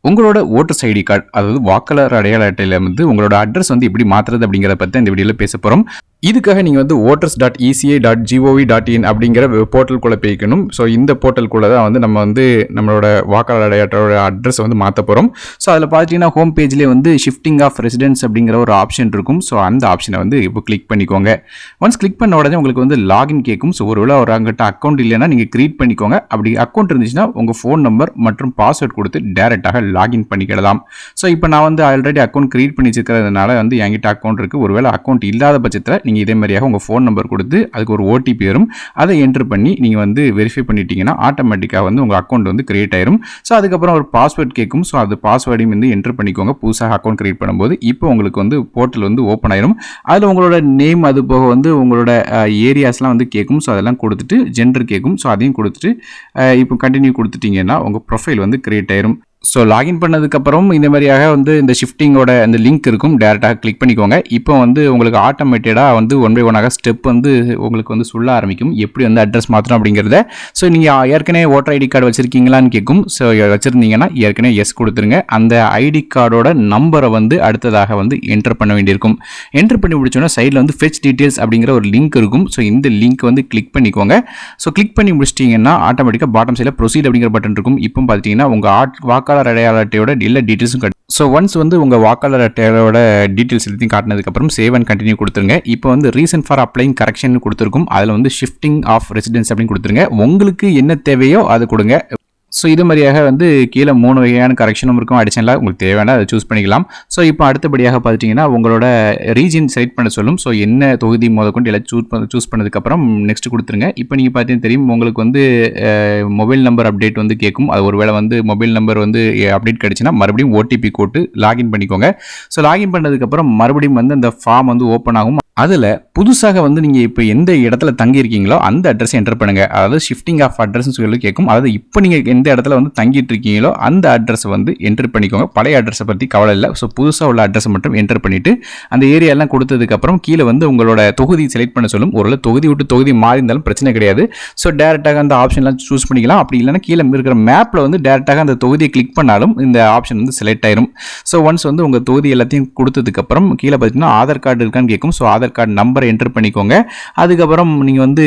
உங்களோட voters ID card அதாவது வாக்காளர் அடையாள அட்டையில வந்து உங்களோட அட்ரஸ் வந்து எப்படி மாத்துறது அப்படிங்கிறத பத்தி இந்த வீடியோல பேச போறோம். இதுக்காக நீங்கள் வந்து voters.eci.gov.in அப்படிங்கிற போர்ட்டலுக்குள்ளே போய்க்கணும். ஸோ இந்த போர்ட்டலுக்குள்ளே தான் வந்து நம்ம வந்து நம்மளோட வாக்காளர் அடையாளத்தோட அட்ரஸ் வந்து மாற்ற போகிறோம். ஸோ அதில் பார்த்தீங்கன்னா ஹோம் பேஜ்லேயே வந்து ஷிஃப்டிங் ஆஃப் ரெசிடென்ஸ் அப்படிங்கிற ஒரு ஆப்ஷன் இருக்கும். ஸோ அந்த ஆப்ஷனை வந்து இப்போ கிளிக் பண்ணிக்கோங்க. ஒன்ஸ் கிளிக் பண்ண உடனே உங்களுக்கு வந்து லாகின் கேட்கும். ஸோ ஒருவேளை ஒரு அங்கிட்ட அக்கௌண்ட் இல்லைன்னா நீங்கள் கிரியேட் பண்ணிக்கோங்க. அப்படி அக்கௌண்ட் இருந்துச்சுன்னா உங்கள் ஃபோன் நம்பர் மற்றும் பாஸ்வேர்ட் கொடுத்து டேரெக்டாக லாகின் பண்ணிக்கிடலாம். ஸோ இப்போ நான் வந்து ஆல்ரெடி அக்கௌண்ட் கிரியேட் பண்ணி வச்சிருக்கிறதுனால வந்து என்கிட்ட அக்கௌண்ட் இருக்குது. ஒருவேளை அக்கௌண்ட் இல்லாத பட்சத்தில் நீங்கள் இதே மாதிரியாக உங்கள் ஃபோன் நம்பர் கொடுத்து அதுக்கு ஒரு ஓடிபி வரும். அதை என்ட்ரு பண்ணி நீங்கள் வந்து வெரிஃபை பண்ணிட்டீங்கன்னா ஆட்டோமேட்டிக்காக வந்து உங்கள் அக்கௌண்ட் வந்து கிரியேட் ஆயிரும். ஸோ அதுக்கப்புறம் ஒரு பாஸ்வேர்ட் கேட்கும். ஸோ அது பாஸ்வேர்டையும் வந்து என்ட்ரு பண்ணிக்கோங்க. புதுசாக அக்கௌண்ட் கிரியேட் பண்ணும்போது இப்போ உங்களுக்கு வந்து போர்ட்டல் வந்து ஓப்பன் ஆயிரும். அதில் உங்களோட நேம் அது போக வந்து உங்களோட ஏரியாஸ்லாம் வந்து கேட்கும். ஸோ அதெல்லாம் கொடுத்துட்டு ஜெண்டர் கேட்கும். ஸோ அதையும் கொடுத்துட்டு இப்போ கண்டினியூ கொடுத்துட்டீங்கன்னா உங்கள் ப்ரொஃபைல் வந்து கிரியேட் ஆயிரும். ஸோ லாகின் பண்ணதுக்கப்புறம் இந்த மாதிரியாக வந்து இந்த ஷிஃப்டிங்கோட அந்த லிங்க் இருக்கும். டேரெக்டாக கிளிக் பண்ணிக்கோங்க. இப்போ வந்து உங்களுக்கு ஆட்டோமேட்டடாக வந்து ஒன் பை ஒன்னாக ஸ்டெப் வந்து உங்களுக்கு வந்து சொல்ல ஆரம்பிக்கும் எப்படி வந்து அட்ரஸ் மாற்றணும் அப்படிங்கிறத. ஸோ நீங்கள் ஏற்கனவே ஓட்டர் ஐடி கார்டு வச்சுருக்கீங்களான்னு கேட்கும். ஸோ வச்சுருந்தீங்கன்னா ஏற்கனவே எஸ் கொடுத்துருங்க. அந்த ஐடி கார்டோட நம்பரை வந்து அடுத்ததாக வந்து என்டர் பண்ண வேண்டியிருக்கும். என்டர் பண்ணி முடிச்சோன்னா சைடில் வந்து ஃபெச் டீட்டெயில்ஸ் அப்படிங்கிற ஒரு லிங்க் இருக்கும். ஸோ இந்த லிங்க் வந்து கிளிக் பண்ணிக்கோங்க. ஸோ கிளிக் பண்ணி முடிச்சிட்டிங்கன்னா ஆட்டோமேட்டிக்காக பாட்டம் சைடில் ப்ரொசீட் அப்படிங்கிற பட்டன் இருக்கும். இப்போ பார்த்தீங்கன்னா உங்கள் வாக்காளர் அடையாள அட்டையோட எல்லா டீட்டெயில்ஸும் காட்டும். ஸோ ஒன்ஸ் வந்து உங்கள் வாக்காளர் அட்டையோட டீட்டெயில்ஸ் எல்லாத்தையும் காட்டினதுக்கப்புறம் சேவ் அண்ட் கண்டினியூ கொடுத்துருங்க. இப்போ வந்து ரீசன் ஃபார் அப்ளைங் கரெக்ஷன் கொடுத்துருக்கும். அதில் வந்து ஷிஃப்டிங் ஆஃப் ரெசிடென்ஸ் அப்படின்னு கொடுத்துருங்க. உங்களுக்கு என்ன தேவையோ அது கொடுங்க. ஸோ இது மாதிரியாக வந்து கீழே 3 வகையான கரெக்ஷனும் இருக்கும். அடிஷனலாக உங்களுக்கு தேவையான அதை சூஸ் பண்ணிக்கலாம். ஸோ இப்போ அடுத்தபடியாக பார்த்துட்டிங்கன்னா உங்களோட ரீஜன் செலக்ட் பண்ண சொல்லும். ஸோ என்ன தொகுதி முதற்கொண்டு எல்லாம் சூஸ் பண்ணதுக்கப்புறம் நெக்ஸ்ட் கொடுத்துருங்க. இப்போ நீங்கள் பார்த்தீங்கன்னா தெரியும் உங்களுக்கு வந்து மொபைல் நம்பர் அப்டேட் வந்து கேட்கும். அது ஒருவேளை வந்து மொபைல் நம்பர் வந்து அப்டேட் கிடச்சுன்னா மறுபடியும் ஓடிபி போட்டு லாகின் பண்ணிக்கோங்க. ஸோ லாகின் பண்ணதுக்கப்புறம் மறுபடியும் வந்து அந்த ஃபார்ம் வந்து ஓப்பன் ஆகும். அதில் புதுசாக வந்து நீங்கள் இப்போ எந்த இடத்துல தங்கியிருக்கீங்களோ அந்த அட்ரஸை என்டர் பண்ணுங்கள். அதாவது ஷிஃப்டிங் ஆஃப் அட்ரஸ்ன்னு சொல்லி கேட்கும். அதாவது இப்போ நீங்கள் எந்த இடத்துல வந்து தங்கிட்டு இருக்கீங்களோ அந்த அட்ரஸை வந்து என்டர் பண்ணிக்கோங்க. பழைய அட்ரஸை பற்றி கவலை இல்லை. ஸோ புதுசாக உள்ள அட்ரஸை மட்டும் என்டர் பண்ணிவிட்டு அந்த ஏரியாலாம் கொடுத்ததுக்கப்புறம் கீழே வந்து உங்களோட தொகுதி செலக்ட் பண்ண சொல்லும். ஒரு தொகுதி விட்டு தொகுதி மாறி இருந்தாலும் பிரச்சனை கிடையாது. ஸோ டேரெக்டாக அந்த ஆப்ஷன்லாம் சூஸ் பண்ணிக்கலாம். அப்படி இல்லைன்னா கீழே இருக்கிற மேப்பில் வந்து டேரெக்டாக அந்த தொகுதியை கிளிக் பண்ணாலும் இந்த ஆப்ஷன் வந்து செலக்ட் ஆயிரும். ஸோ ஒன்ஸ் வந்து உங்கள் தொகுதி எல்லாத்தையும் கொடுத்ததுக்கப்புறம் கீழே பார்த்தீங்கன்னா ஆதார் கார்டு இருக்கான்னு கேட்கும். ஸோ ஆதார் கார்டு நம்பரை என்டர் பண்ணிக்கோங்க. அதுக்கப்புறம் நீங்கள் வந்து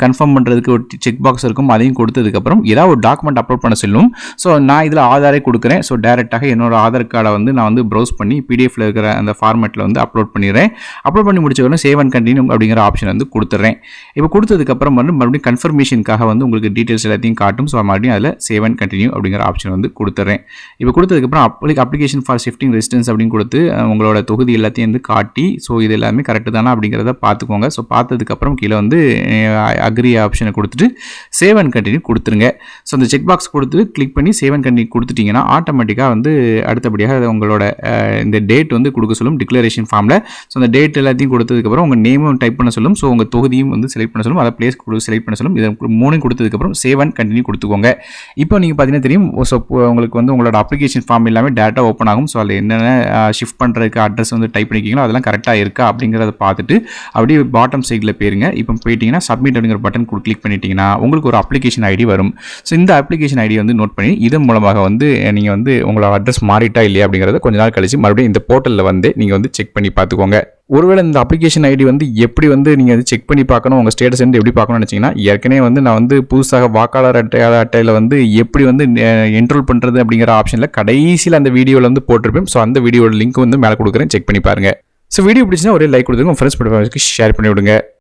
கன்ஃபார்ம் பண்ணுறதுக்கு ஒரு செக் பாக்ஸ் இருக்கும். அதையும் கொடுத்ததுக்கப்புறம் ஏதாவது ஒரு டாக்குமெண்ட் அப்லோட் பண்ண சொல்லும். ஸோ நான் இதில் ஆதாரே கொடுக்குறேன். ஸோ டேரெக்டாக என்னோட ஆதார் கார்டை வந்து நான் வந்து ப்ரௌஸ் பண்ணி பிடிஎஃப்ல இருக்கிற அந்த ஃபார்மேட்டில் வந்து அப்லோட் பண்ணிடுறேன். அப்லோட் பண்ணி முடிச்சவொடனே சேவ் அண்ட் கண்டினியூ அப்படிங்கிற ஆப்ஷன் வந்து கொடுத்துட்றேன். இப்போ கொடுத்ததுக்கப்புறம் வந்து மறுபடியும் கன்ஃபர்மேஷனுக்காக வந்து உங்களுக்கு டீட்டெயில்ஸ் எல்லாத்தையும் காட்டும். ஸோ மறுபடியும் அதில் சேவ் அண்ட் கண்டினியூ அப்படிங்கிற ஆப்ஷன் வந்து கொடுத்துட்றேன். இப்போ கொடுத்ததுக்கப்புறம் அப்ளிகேஷன் ஃபார் ஷிஃப்டிங் ரெசிடென்ஸ் அப்படின்னு கொடுத்து உங்களோட தொகுதி எல்லாத்தையும் வந்து காட்டி ஸோ இது எல்லாமே கரெக்டு தானே அப்படிங்கிறத பார்த்துக்கோங்க. ஸோ பார்த்ததுக்கப்புறம் கீழே வந்து அக்ரி ஆப்ஷனை கொடுத்துட்டு சேவ் அண்ட் கண்டினியூ கொடுத்துருங்க. ஸோ அந்த செக் பாக்ஸ் கொடுத்து கிளிக் பண்ணி சேவ் அண்ட் கண்டினியூ கொடுத்துட்டிங்கன்னா ஆட்டோமேட்டிக்காக வந்து அடுத்தபடியாக உங்களோட இந்த டேட் வந்து கொடுக்க சொல்லும் டிக்ளரேஷன் ஃபார்மில். ஸோ அந்த டேட் எல்லாத்தையும் கொடுத்ததுக்கப்புறம் உங்கள் நேமும் டைப் பண்ண சொல்லும். ஸோ உங்கள் தொகுதியும் வந்து செலக்ட் பண்ண சொல்லும். அதை பிளேஸ் செலக்ட் பண்ண சொல்லும். இதை 3 கொடுத்ததுக்கப்புறம் சேவ் அண்ட் கண்டினியூ கொடுத்துக்கோங்க. இப்போ நீங்கள் பார்த்தீங்கன்னா தெரியும். ஸோ உங்களுக்கு வந்து உங்களோட அப்ளிகேஷன் ஃபார்ம் எல்லாமே டேட்டா ஓப்பன் ஆகும். ஸோ அதில் என்னென்ன ஷிஃப்ட் பண்ணுறதுக்கு அட்ரஸ் வந்து டைப் பண்ணிக்கிங்களோ அதெல்லாம் கரெக்டாக இருக்கா அப்படிங்கிறத பார்த்துட்டு அப்படியே பாட்டம் சைடில் போயிருங்க. இப்போ போயிட்டீங்கன்னா சப்மிட் அப்படிங்கிற பட்டன் கிளிக் பண்ணிட்டீங்கன்னா உங்களுக்கு ஒரு அப்ளிகேஷன் ஐடி வரும். ஸோ இந்த அப்ளிகேஷன் ஐடி வந்து நோட் பண்ணி இதன் மூலமாக வந்து நீங்கள் வந்து உங்களோட அட்ரஸ் மாறிட்டா இல்லையா அப்படிங்கிறத கொஞ்ச நாள் கழிச்சு மறுபடியும் இந்த போர்ட்டலில் வந்து நீங்கள் வந்து செக் பண்ணி பார்த்துக்கோங்க. ஒருவேளை இந்த அப்ளிகேஷன் ஐடி வந்து எப்படி வந்து நீங்கள் வந்து செக் பண்ணி பார்க்கணும், உங்கள் ஸ்டேட்டஸ் வந்து எப்படி பார்க்கணும்னு நினச்சிங்கன்னா ஏற்கனவே வந்து நான் வந்து புதுசாக வாக்காளர் அட்டையில் வந்து எப்படி வந்து என்ரோல் பண்ணுறது அப்படிங்கிற ஆப்ஷனில் கடைசியில் அந்த வீடியோவில் வந்து போட்டிருப்பேன். ஸோ அந்த வீடியோட லிங்க் வந்து மேலே கொடுக்குறேன். செக் பண்ணி பாருங்கள். ஸோ வீடியோ பிடிச்சினா ஒரே லைக் கொடுத்துருங்க. உங்கள் ஃப்ரெண்ட்ஸ் ஷேர் பண்ணி விடுங்க.